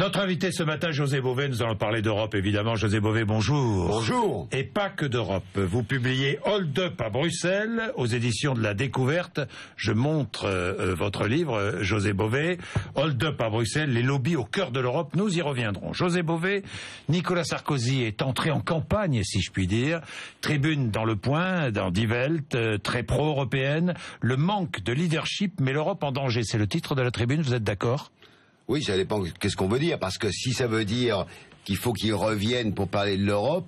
Notre invité ce matin, José Bové, nous allons parler d'Europe évidemment. José Bové, bonjour. Bonjour. Et pas que d'Europe. Vous publiez Hold Up à Bruxelles, aux éditions de la Découverte. Je montre votre livre, José Bové. Hold Up à Bruxelles, les lobbies au cœur de l'Europe. Nous y reviendrons. José Bové, Nicolas Sarkozy est entré en campagne, si je puis dire. Tribune dans Le Point, dans Die Welt, très pro-européenne. Le manque de leadership met l'Europe en danger. C'est le titre de la tribune, vous êtes d'accord ? Oui, ça dépend qu'est-ce qu'on veut dire, parce que si ça veut dire qu'il faut qu'il revienne pour parler de l'Europe,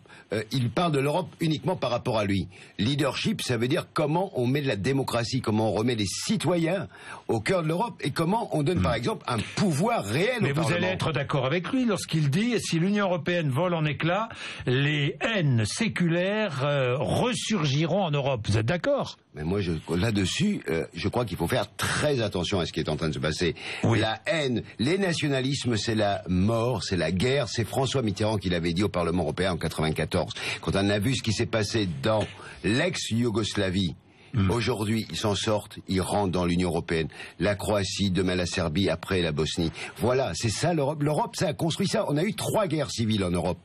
il parle de l'Europe uniquement par rapport à lui. Leadership, ça veut dire comment on met de la démocratie, comment on remet les citoyens au cœur de l'Europe et comment on donne par exemple un pouvoir réel au Parlement. Mais vous allez être d'accord avec lui lorsqu'il dit si l'Union européenne vole en éclats, les haines séculaires ressurgiront en Europe. Vous êtes d'accord ? Mais moi, là-dessus, je crois qu'il faut faire très attention à ce qui est en train de se passer. Oui. La haine, les nationalismes, c'est la mort, c'est la guerre. C'est François Mitterrand qui l'avait dit au Parlement européen en 94. Quand on a vu ce qui s'est passé dans l'ex-Yougoslavie, aujourd'hui, ils s'en sortent, ils rentrent dans l'Union européenne. La Croatie, demain la Serbie, après la Bosnie. Voilà, c'est ça l'Europe. L'Europe, ça a construit ça. On a eu 3 guerres civiles en Europe.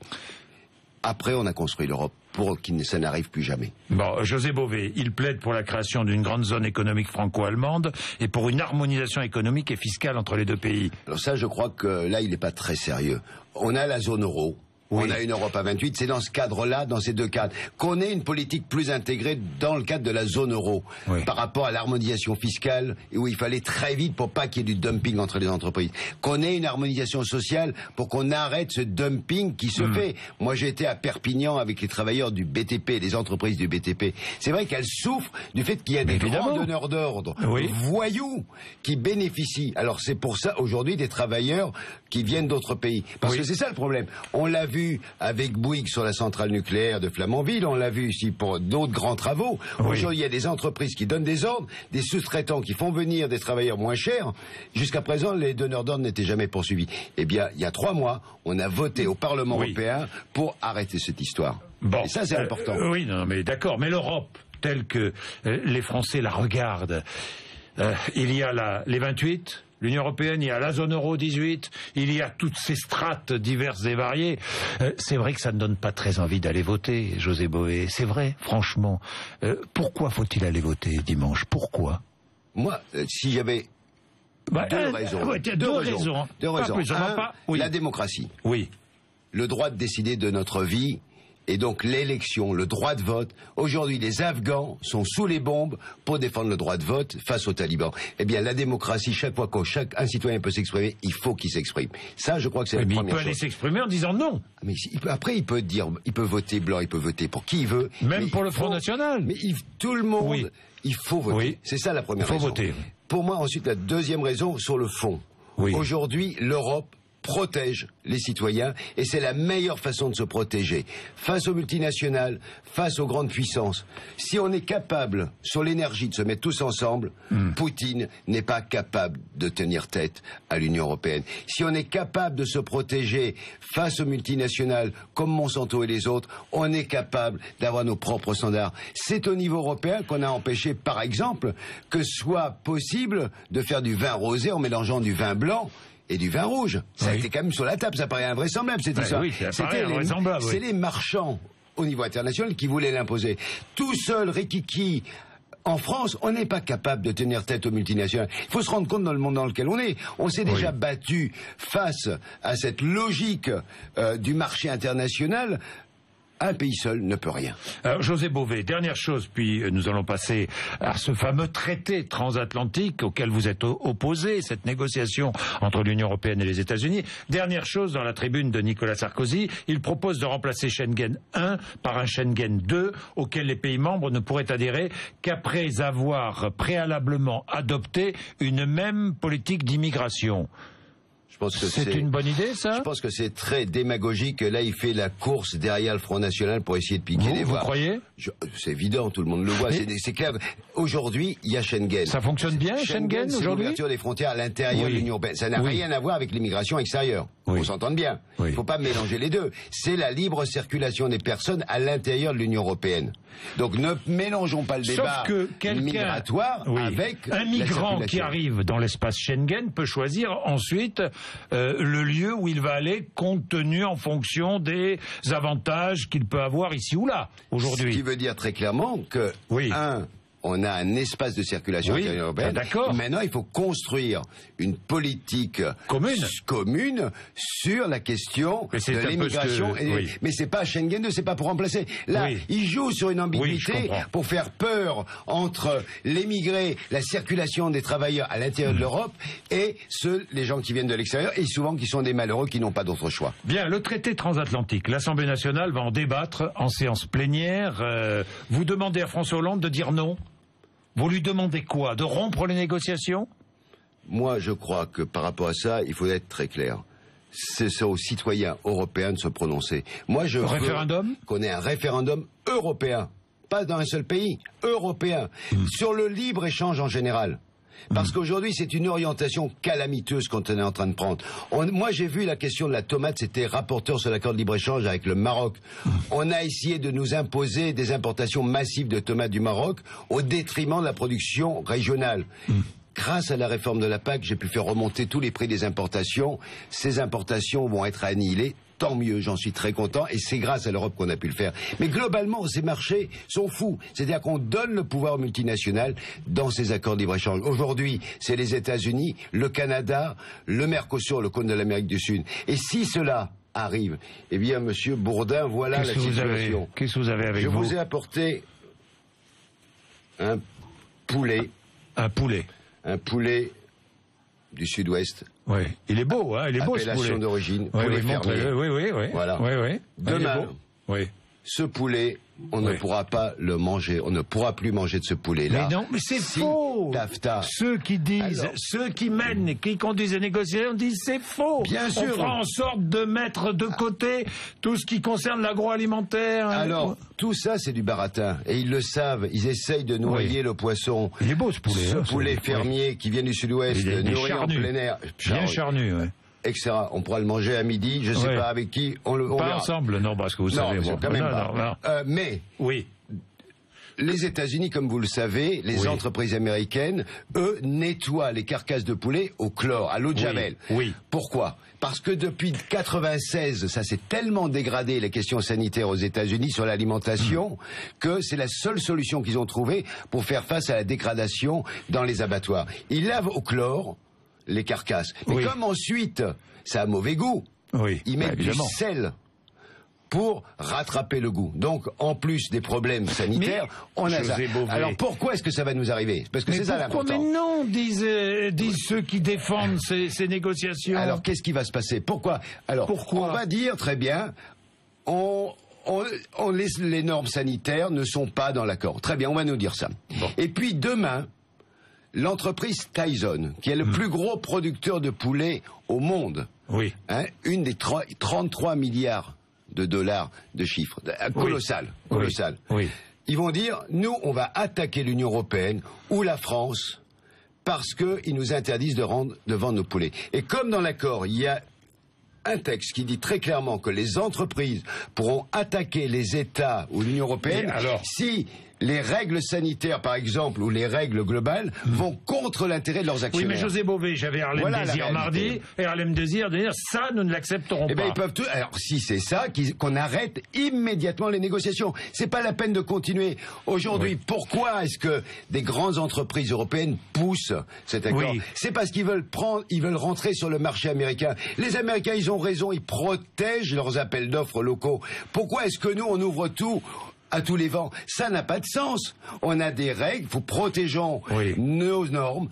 Après, on a construit l'Europe pour que ça n'arrive plus jamais. Bon, José Bové, il plaide pour la création d'une grande zone économique franco-allemande et pour une harmonisation économique et fiscale entre les deux pays. Alors ça, je crois que là, il n'est pas très sérieux. On a la zone euro. Oui. On a une Europe à 28, c'est dans ce cadre-là, dans ces deux cadres, qu'on ait une politique plus intégrée dans le cadre de la zone euro, oui, par rapport à l'harmonisation fiscale, où il fallait très vite pour pas qu'il y ait du dumping entre les entreprises. Qu'on ait une harmonisation sociale pour qu'on arrête ce dumping qui se fait. Moi, j'ai été à Perpignan avec les travailleurs du BTP, les entreprises du BTP. C'est vrai qu'elles souffrent du fait qu'il y a des grands donneurs d'ordre, voyous, qui bénéficient. Alors c'est pour ça, aujourd'hui, des travailleurs qui viennent d'autres pays. Parce que c'est ça le problème. On l'a vu avec Bouygues sur la centrale nucléaire de Flamanville, on l'a vu ici pour d'autres grands travaux. Aujourd'hui, il y a des entreprises qui donnent des ordres, des sous-traitants qui font venir des travailleurs moins chers. Jusqu'à présent, les donneurs d'ordre n'étaient jamais poursuivis. Eh bien, il y a 3 mois, on a voté au Parlement européen pour arrêter cette histoire. Bon, et ça, c'est important. Oui, non, mais d'accord. Mais l'Europe, telle que les Français la regardent, il y a les 28... L'Union européenne, il y a la zone euro 18, il y a toutes ces strates diverses et variées. C'est vrai que ça ne donne pas très envie d'aller voter, José Bové. C'est vrai, franchement. Pourquoi faut-il aller voter dimanche? Pourquoi? Moi, si j'avais deux raisons. Deux raisons. La démocratie. Oui. Le droit de décider de notre vie. Et donc l'élection, le droit de vote. Aujourd'hui, les Afghans sont sous les bombes pour défendre le droit de vote face aux talibans. Eh bien, la démocratie, chaque fois qu'un citoyen peut s'exprimer, il faut qu'il s'exprime. Ça, je crois que c'est la première chose. Il peut aller s'exprimer en disant non. Mais après, il peut dire, il peut voter blanc, il peut voter pour qui il veut. Même pour le Front National. Mais tout le monde, il faut voter. Oui. C'est ça la première raison. Il faut voter. Pour moi, ensuite, la deuxième raison, sur le fond. Oui. Aujourd'hui, l'Europe protège les citoyens et c'est la meilleure façon de se protéger face aux multinationales, face aux grandes puissances. Si on est capable sur l'énergie de se mettre tous ensemble, Poutine n'est pas capable de tenir tête à l'Union européenne. Si on est capable de se protéger face aux multinationales comme Monsanto et les autres, on est capable d'avoir nos propres standards. C'est au niveau européen qu'on a empêché, par exemple, que soit possible de faire du vin rosé en mélangeant du vin blanc et du vin rouge. Ça a été quand même sur la table, ça paraît invraisemblable cette histoire. Oui, c'est les marchands au niveau international qui voulaient l'imposer. Tout seul, Rikiki, en France, on n'est pas capable de tenir tête aux multinationales. Il faut se rendre compte dans le monde dans lequel on est. On s'est déjà battu face à cette logique du marché international. Un pays seul ne peut rien. Alors, José Bové, dernière chose, puis nous allons passer à ce fameux traité transatlantique auquel vous êtes opposé, cette négociation entre l'Union européenne et les États-Unis. Dernière chose, dans la tribune de Nicolas Sarkozy, il propose de remplacer Schengen 1 par un Schengen 2 auquel les pays membres ne pourraient adhérer qu'après avoir préalablement adopté une même politique d'immigration. C'est une bonne idée, ça? Je pense que c'est très démagogique. Là, il fait la course derrière le Front National pour essayer de piquer les voix. Vous croyez? C'est évident, tout le monde le voit. C'est clair. Aujourd'hui, il y a Schengen. Ça fonctionne bien, Schengen aujourd'hui? C'est l'ouverture des frontières à l'intérieur de l'Union européenne. Ça n'a rien à voir avec l'immigration extérieure. On s'entende bien. Il Oui. ne faut pas mélanger les deux. C'est la libre circulation des personnes à l'intérieur de l'Union européenne. Donc ne mélangeons pas le débat migratoire avec un migrant qui arrive dans l'espace Schengen peut choisir ensuite le lieu où il va aller compte tenu en fonction des avantages qu'il peut avoir ici ou là aujourd'hui. Ce qui veut dire très clairement que on a un espace de circulation à l'Union européenne. D'accord. Maintenant, il faut construire une politique commune sur la question de l'immigration. Mais c'est pas Schengen 2, c'est pas pour remplacer. Là, ils jouent sur une ambiguïté pour faire peur entre l'émigré, la circulation des travailleurs à l'intérieur de l'Europe et les gens qui viennent de l'extérieur et souvent qui sont des malheureux qui n'ont pas d'autre choix. Bien, le traité transatlantique, l'Assemblée nationale va en débattre en séance plénière. Vous demandez à François Hollande de dire non? Vous lui demandez quoi? De rompre les négociations? Moi, je crois que par rapport à ça, il faut être très clair. C'est aux citoyens européens de se prononcer. Moi, je veux qu'on ait un référendum européen, pas dans un seul pays, européen, sur le libre-échange en général. Parce qu'aujourd'hui, c'est une orientation calamiteuse qu'on est en train de prendre. Moi, j'ai vu la question de la tomate, c'était rapporteur sur l'accord de libre-échange avec le Maroc. On a essayé de nous imposer des importations massives de tomates du Maroc au détriment de la production régionale. Grâce à la réforme de la PAC, j'ai pu faire remonter tous les prix des importations. Ces importations vont être annihilées. Tant mieux, j'en suis très content, et c'est grâce à l'Europe qu'on a pu le faire. Mais globalement, ces marchés sont fous. C'est-à-dire qu'on donne le pouvoir aux multinationales dans ces accords de libre-échange. Aujourd'hui, c'est les États-Unis, le Canada, le Mercosur, le cône de l'Amérique du Sud. Et si cela arrive, eh bien, Monsieur Bourdin, voilà la situation. Qu'est-ce que vous avez avec vous? Je vous ai apporté un poulet. Un poulet. Un poulet du Sud-Ouest. Oui, il est beau, hein, il est beau ce poulet. Appellation d'origine, poulet fermier. Oui. Voilà. Oui. Demain, ce poulet, on ne pourra pas le manger. On ne pourra plus manger de ce poulet-là. Mais non, mais c'est faux. TAFTA. Ceux qui disent, ceux qui mènent, qui conduisent les négociations disent c'est faux. Bien sûr. On fera en sorte de mettre de côté tout ce qui concerne l'agroalimentaire. Alors, tout ça, c'est du baratin. Et ils le savent. Ils essayent de noyer le poisson. Il est beau ce poulet. Ce poulet fermier qui vient du Sud-Ouest, nourri en plein air. Bien charnu, etc. On pourra le manger à midi, je ne sais pas avec qui. On pas ensemble, non, parce que vous savez. Quand même pas. Mais les États-Unis, comme vous le savez, les entreprises américaines, eux, nettoient les carcasses de poulet au chlore, à l'eau de Javel. Pourquoi? Parce que depuis 96, ça s'est tellement dégradé les questions sanitaires aux États-Unis sur l'alimentation que c'est la seule solution qu'ils ont trouvée pour faire face à la dégradation dans les abattoirs. Ils lavent au chlore les carcasses. Mais comme ensuite, ça a mauvais goût, ils mettent du sel pour rattraper le goût. Donc, en plus des problèmes sanitaires, on a ça. Alors, pourquoi est-ce que ça va nous arriver? Parce que c'est ça l'important. Mais non, disent ceux qui défendent ces négociations. Alors, qu'est-ce qui va se passer? Pourquoi? Alors, on va dire, très bien, les normes sanitaires ne sont pas dans l'accord. Très bien, on va nous dire ça. Et puis, demain, l'entreprise Tyson, qui est le plus gros producteur de poulet au monde, une des 33 milliards de dollars de chiffre, colossal. Ils vont dire, nous, on va attaquer l'Union européenne ou la France parce qu'ils nous interdisent de vendre nos poulets. Et comme dans l'accord, il y a un texte qui dit très clairement que les entreprises pourront attaquer les États ou l'Union européenne si les règles sanitaires, par exemple, ou les règles globales, vont contre l'intérêt de leurs actionnaires. Oui, mais José Bové, j'avais Harlem Désir mardi, et Harlem Désir de dire ça, nous ne l'accepterons pas. Eh bien, ils peuvent tout. Alors, si c'est ça, qu'on arrête immédiatement les négociations. C'est pas la peine de continuer. Aujourd'hui, pourquoi est-ce que des grandes entreprises européennes poussent cet accord? C'est parce qu'ils veulent rentrer sur le marché américain. Les Américains, ils ont raison, ils protègent leurs appels d'offres locaux. Pourquoi est-ce que nous, on ouvre tout à tous les vents? Ça n'a pas de sens. On a des règles, nous protégeons nos normes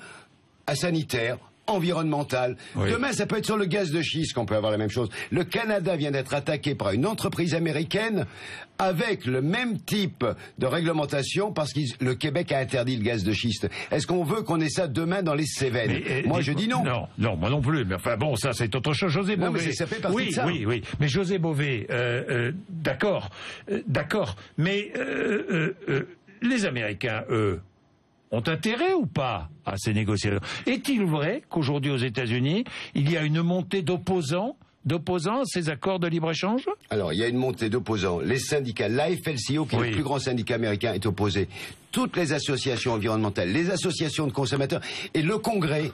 sanitaires, environnementales. Demain, ça peut être sur le gaz de schiste qu'on peut avoir la même chose. Le Canada vient d'être attaqué par une entreprise américaine avec le même type de réglementation parce que le Québec a interdit le gaz de schiste. Est-ce qu'on veut qu'on ait ça demain dans les Cévennes? Moi, je dis non. Non, moi non plus. Mais enfin bon, ça c'est autre chose. José Bové. Non, mais ça fait partie de ça. Oui. Mais José Bové, d'accord. Mais les Américains, eux, ont intérêt ou pas à ces négociations? Est-il vrai qu'aujourd'hui aux États-Unis, il y a une montée d'opposants d'opposants à ces accords de libre-échange? Alors, il y a une montée d'opposants. Les syndicats, l'AFL-CIO, qui est le plus grand syndicat américain, est opposé. Toutes les associations environnementales, les associations de consommateurs et le Congrès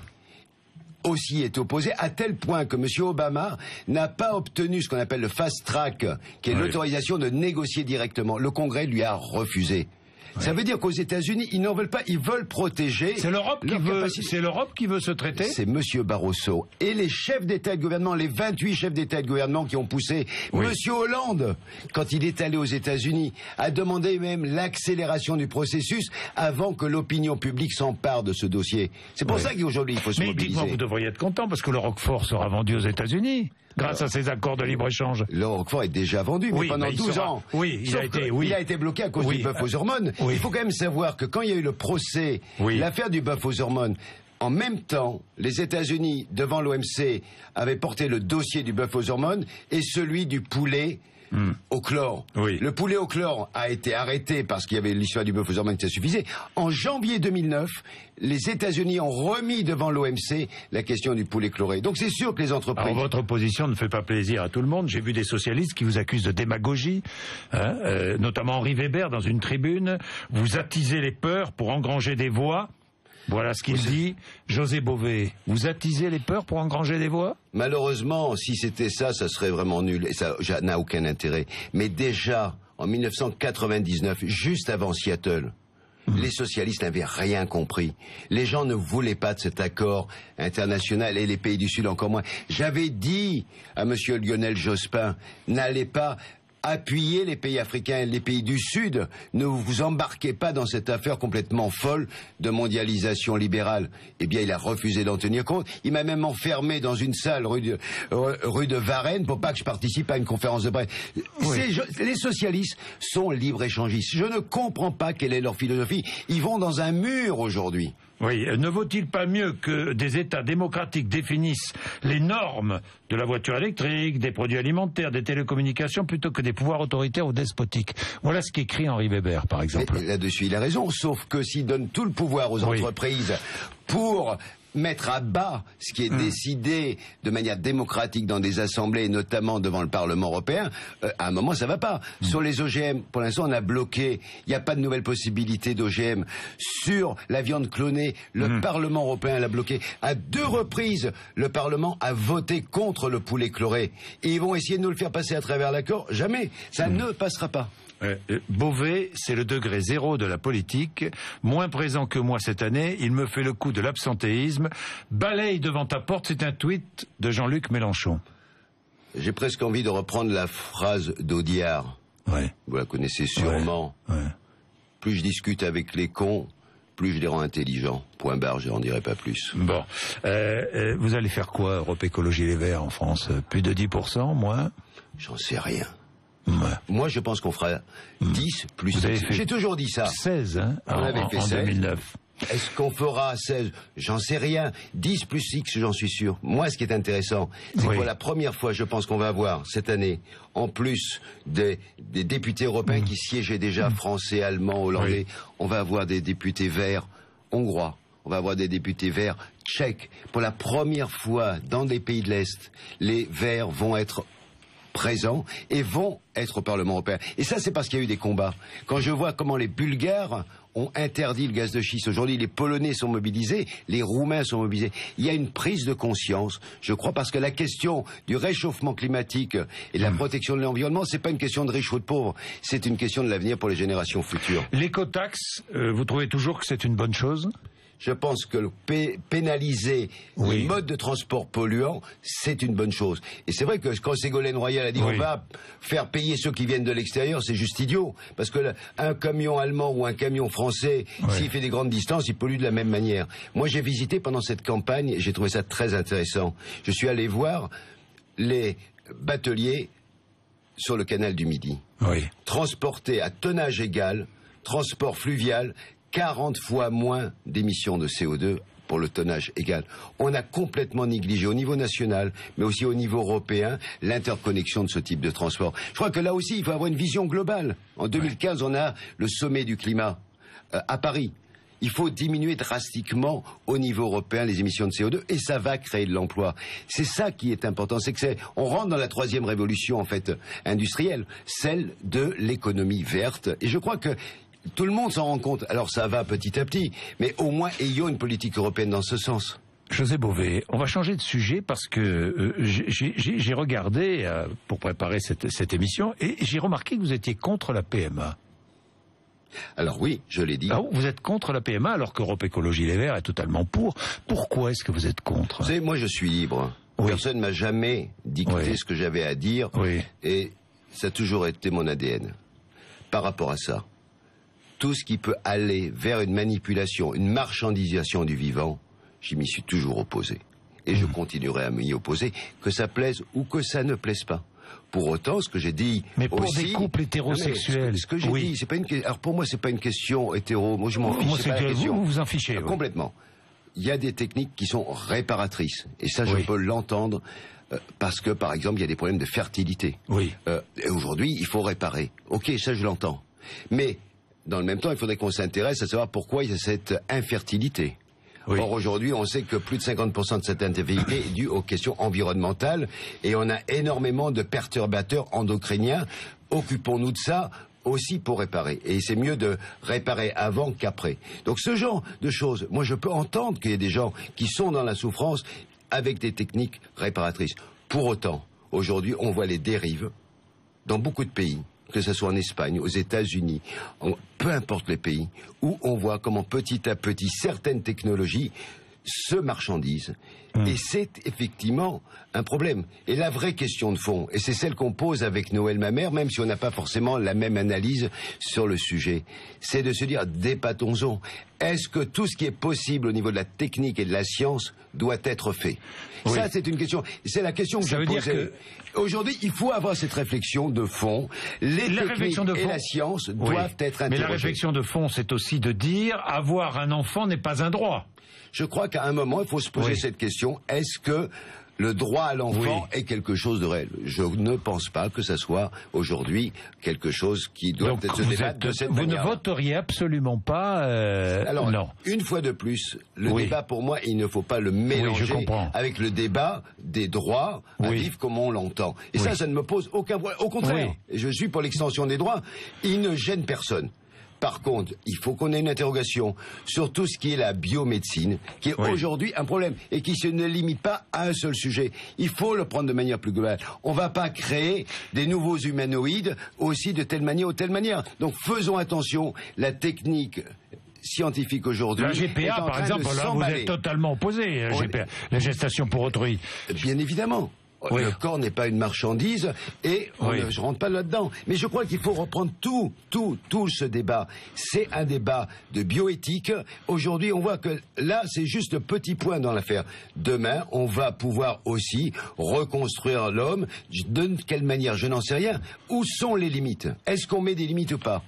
aussi est opposé, à tel point que M. Obama n'a pas obtenu ce qu'on appelle le fast track, qui est l'autorisation de négocier directement. Le Congrès lui a refusé. Ça veut dire qu'aux États-Unis, ils n'en veulent pas, ils veulent protéger. C'est l'Europe qui veut ce traité? C'est M. Barroso et les chefs d'État et de gouvernement, les 28 chefs d'État et de gouvernement qui ont poussé M. Hollande, quand il est allé aux États-Unis, à demander même l'accélération du processus avant que l'opinion publique s'empare de ce dossier. C'est pour ça qu'aujourd'hui il faut se mobiliser. Mais dites-moi, vous devriez être content parce que le Roquefort sera vendu aux États-Unis. Grâce à ces accords de libre-échange. Le Roquefort est déjà vendu, mais pendant 12 ans. Il a été bloqué à cause du bœuf aux hormones. Il faut quand même savoir que quand il y a eu le procès, l'affaire du bœuf aux hormones, en même temps, les États-Unis, devant l'OMC, avaient porté le dossier du bœuf aux hormones et celui du poulet au chlore. Le poulet au chlore a été arrêté parce qu'il y avait l'histoire du bœuf aux hormones qui suffisait. En janvier 2009, les États-Unis ont remis devant l'OMC la question du poulet chloré. Donc c'est sûr que les entreprises... Alors votre position ne fait pas plaisir à tout le monde. J'ai vu des socialistes qui vous accusent de démagogie, notamment Henri Weber dans une tribune. Vous attisez les peurs pour engranger des voix. Voilà ce qu'il dit. José Bové, vous attisez les peurs pour engranger des voix? Malheureusement, si c'était ça, ça serait vraiment nul et ça n'a aucun intérêt. Mais déjà, en 1999, juste avant Seattle, les socialistes n'avaient rien compris. Les gens ne voulaient pas de cet accord international et les pays du Sud encore moins. J'avais dit à M. Lionel Jospin, n'allez pas appuyer les pays africains et les pays du Sud. Ne vous embarquez pas dans cette affaire complètement folle de mondialisation libérale. Eh bien, il a refusé d'en tenir compte. Il m'a même enfermé dans une salle rue de Varennes pour pas que je participe à une conférence de presse. Les socialistes sont libre-échangistes. Je ne comprends pas quelle est leur philosophie. Ils vont dans un mur aujourd'hui. Oui, ne vaut-il pas mieux que des États démocratiques définissent les normes de la voiture électrique, des produits alimentaires, des télécommunications, plutôt que des pouvoirs autoritaires ou despotiques? Voilà ce qu'écrit Henri Weber, par exemple. Là-dessus, il a raison, sauf que s'il donne tout le pouvoir aux entreprises pour mettre à bas ce qui est décidé de manière démocratique dans des assemblées, notamment devant le Parlement européen, à un moment ça va pas. Sur les OGM, pour l'instant on a bloqué, il n'y a pas de nouvelle possibilité d'OGM. Sur la viande clonée, le Parlement européen l'a bloqué. À 2 reprises, le Parlement a voté contre le poulet chloré. Et ils vont essayer de nous le faire passer à travers l'accord. Jamais. Ça ne passera pas. Beauvais, c'est le degré zéro de la politique. Moins présent que moi cette année, il me fait le coup de l'absentéisme. Balaye devant ta porte, c'est un tweet de Jean-Luc Mélenchon. J'ai presque envie de reprendre la phrase d'Audiard. Vous la connaissez sûrement. Plus je discute avec les cons, plus je les rends intelligents. Point barre, je n'en dirai pas plus. Bon. Vous allez faire quoi, Europe Écologie Les Verts en France? Plus de 10%, moins? J'en sais rien. Moi, je pense qu'on fera 10 plus 6. J'ai toujours dit ça. 16, hein, on avait fait 16. 2009. Est-ce qu'on fera 16? J'en sais rien. 10 plus 6, j'en suis sûr. Moi, ce qui est intéressant, c'est que pour la première fois, je pense qu'on va avoir, cette année, en plus des députés européens qui siégeaient déjà, français, allemands, hollandais, on va avoir des députés verts hongrois. On va avoir des députés verts tchèques. Pour la première fois, dans des pays de l'Est, les verts vont être présents et vont être au Parlement européen. Et ça, c'est parce qu'il y a eu des combats. Quand je vois comment les Bulgares ont interdit le gaz de schiste, aujourd'hui les Polonais sont mobilisés, les Roumains sont mobilisés. Il y a une prise de conscience, je crois, parce que la question du réchauffement climatique et de la protection de l'environnement, c'est pas une question de riches ou de pauvres, c'est une question de l'avenir pour les générations futures. L'écotaxe, vous trouvez toujours que c'est une bonne chose ? Je pense que pénaliser les modes de transport polluants, c'est une bonne chose. Et c'est vrai que quand Ségolène Royal a dit on va faire payer ceux qui viennent de l'extérieur, c'est juste idiot. Parce que un camion allemand ou un camion français, s'il fait des grandes distances, il pollue de la même manière. Moi, j'ai visité pendant cette campagne, et j'ai trouvé ça très intéressant. Je suis allé voir les bateliers sur le canal du Midi. Transportés à tonnage égal, transport fluvial, 40 fois moins d'émissions de CO2 pour le tonnage égal. On a complètement négligé au niveau national, mais aussi au niveau européen, l'interconnexion de ce type de transport. Je crois que là aussi, il faut avoir une vision globale. En 2015, on a le sommet du climat à Paris. il faut diminuer drastiquement au niveau européen les émissions de CO2 et ça va créer de l'emploi. C'est ça qui est important, c'est que on rentre dans la troisième révolution en fait industrielle, celle de l'économie verte. Et je crois que tout le monde s'en rend compte. Alors ça va petit à petit, mais au moins ayons une politique européenne dans ce sens. José Bové, on va changer de sujet parce que j'ai regardé pour préparer cette émission et j'ai remarqué que vous étiez contre la PMA. Alors oui, je l'ai dit. Ah, vous êtes contre la PMA alors qu'Europe Écologie Les Verts est totalement pour. Pourquoi est-ce que vous êtes contre? Vous savez, moi je suis libre. Oui. Personne ne m'a jamais dicté ce que j'avais à dire. Oui. Et ça a toujours été mon ADN. Par rapport à ça, tout ce qui peut aller vers une manipulation, une marchandisation du vivant, je m'y suis toujours opposé. Et je continuerai à m'y opposer, que ça plaise ou que ça ne plaise pas. Pour autant, ce que j'ai dit mais pour aussi, des couples hétérosexuels, ce que j'ai dit, c'est pas une. Alors pour moi, c'est pas une question hétéro. Moi, je m'en fiche. C'est pas la question. Vous vous en fichez complètement. Il y a des techniques qui sont réparatrices, et ça, je peux l'entendre. Parce que, par exemple, il y a des problèmes de fertilité. Oui. Et aujourd'hui, il faut réparer. Ok, ça, je l'entends. Mais dans le même temps, il faudrait qu'on s'intéresse à savoir pourquoi il y a cette infertilité. Oui. Or, aujourd'hui, on sait que plus de 50% de cette infertilité est due aux questions environnementales et on a énormément de perturbateurs endocriniens. Occupons-nous de ça aussi pour réparer. Et c'est mieux de réparer avant qu'après. Donc, ce genre de choses, moi, je peux entendre qu'il y ait des gens qui sont dans la souffrance avec des techniques réparatrices. Pour autant, aujourd'hui, on voit les dérives dans beaucoup de pays, que ce soit en Espagne, aux États-Unis, peu importe les pays, où on voit comment petit à petit certaines technologies se marchandisent. Et c'est effectivement un problème. Et la vraie question de fond, et c'est celle qu'on pose avec Noël Mamère, même si on n'a pas forcément la même analyse sur le sujet, c'est de se dire, débattons-en. Est-ce que tout ce qui est possible au niveau de la technique et de la science doit être fait? Oui. Ça, c'est une question. C'est la question que je posais. Aujourd'hui, il faut avoir cette réflexion de fond. Les techniques et la science doivent être interrogées. Mais la réflexion de fond, c'est aussi de dire, avoir un enfant n'est pas un droit. Je crois qu'à un moment, il faut se poser cette question. Est-ce que le droit à l'enfant est quelque chose de réel? Je ne pense pas que ça soit aujourd'hui quelque chose qui doit être se débattre de cette manière. Vous ne voteriez absolument pas Alors, non. Une fois de plus, le débat pour moi, il ne faut pas le mélanger avec le débat des droits à vivre comme on l'entend. Et ça ne me pose aucun problème. Au contraire, je suis pour l'extension des droits. Il ne gêne personne. Par contre, il faut qu'on ait une interrogation sur tout ce qui est la biomédecine, qui est aujourd'hui un problème et qui ne limite pas à un seul sujet. Il faut le prendre de manière plus globale. On ne va pas créer des nouveaux humanoïdes aussi de telle manière ou telle manière. Donc faisons attention, la technique scientifique aujourd'hui. La GPA, par exemple, là, vous êtes totalement opposé, la gestation pour autrui. Bien évidemment. Le corps n'est pas une marchandise et je rentre pas là-dedans. Mais je crois qu'il faut reprendre tout ce débat. C'est un débat de bioéthique. Aujourd'hui, on voit que là, c'est juste petit point dans l'affaire. Demain, on va pouvoir aussi reconstruire l'homme. De quelle manière? Je n'en sais rien. Où sont les limites? Est-ce qu'on met des limites ou pas?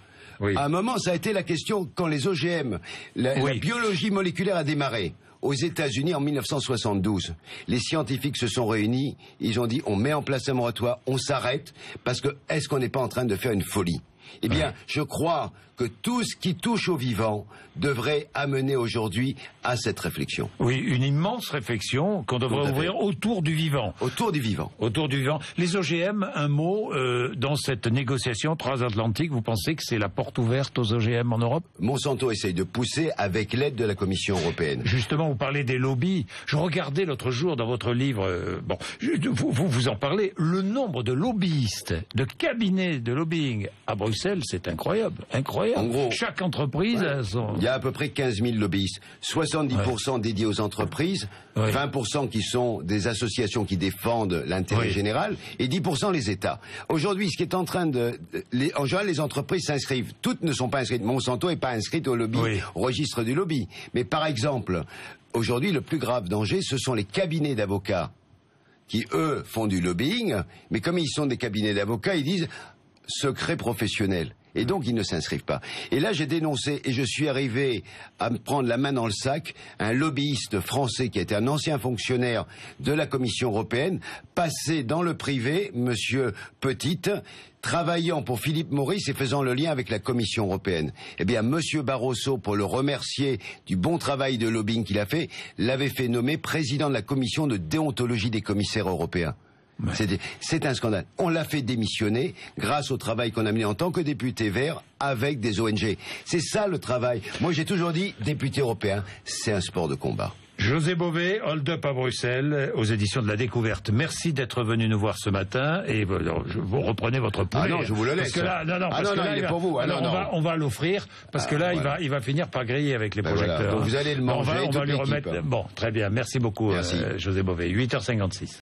À un moment, ça a été la question quand les OGM, la biologie moléculaire a démarré. Aux États-Unis, en 1972, les scientifiques se sont réunis, ils ont dit on met en place un moratoire, on s'arrête, parce que est-ce qu'on n'est pas en train de faire une folie? Eh bien, je crois que tout ce qui touche au vivant devrait amener aujourd'hui à cette réflexion. Oui, une immense réflexion qu'on devrait ouvrir autour du vivant. Autour du vivant. Autour du vivant. Les OGM, un mot, dans cette négociation transatlantique, vous pensez que c'est la porte ouverte aux OGM en Europe? Monsanto essaye de pousser avec l'aide de la Commission européenne. Justement, vous parlez des lobbies. Je regardais l'autre jour dans votre livre, vous en parlez, le nombre de lobbyistes, de cabinets de lobbying à Bruxelles, c'est incroyable, incroyable. En gros, chaque entreprise a son... Il y a à peu près 15 000 lobbyistes, 70% dédiés aux entreprises, 20% qui sont des associations qui défendent l'intérêt général, et 10% les États. Aujourd'hui, ce qui est en train en général, les entreprises s'inscrivent. Toutes ne sont pas inscrites. Monsanto n'est pas inscrite au lobby, au registre du lobby. Mais par exemple, aujourd'hui, le plus grave danger, ce sont les cabinets d'avocats qui, eux, font du lobbying, mais comme ils sont des cabinets d'avocats, ils disent secret professionnel. Et donc, ils ne s'inscrivent pas. Et là, j'ai dénoncé, et je suis arrivé à me prendre la main dans le sac, un lobbyiste français qui était un ancien fonctionnaire de la Commission européenne, passé dans le privé, monsieur Petit, travaillant pour Philippe Maurice et faisant le lien avec la Commission européenne. Eh bien, Monsieur Barroso, pour le remercier du bon travail de lobbying qu'il a fait, l'avait fait nommer président de la commission de déontologie des commissaires européens. Ouais. C'est un scandale. On l'a fait démissionner grâce au travail qu'on a mené en tant que député vert avec des ONG. C'est ça le travail. Moi j'ai toujours dit, député européen, c'est un sport de combat. José Bové, Hold Up à Bruxelles, aux éditions de La Découverte. Merci d'être venu nous voir ce matin et vous reprenez votre poulet. Ah non, je vous le laisse. Parce que là, il est pour vous. On va l'offrir parce que là, voilà. il va finir par griller avec les projecteurs. Voilà. Donc vous allez le manger. On va lui remettre. Hein. Bon, très bien. Merci beaucoup, José Bové. 8h56.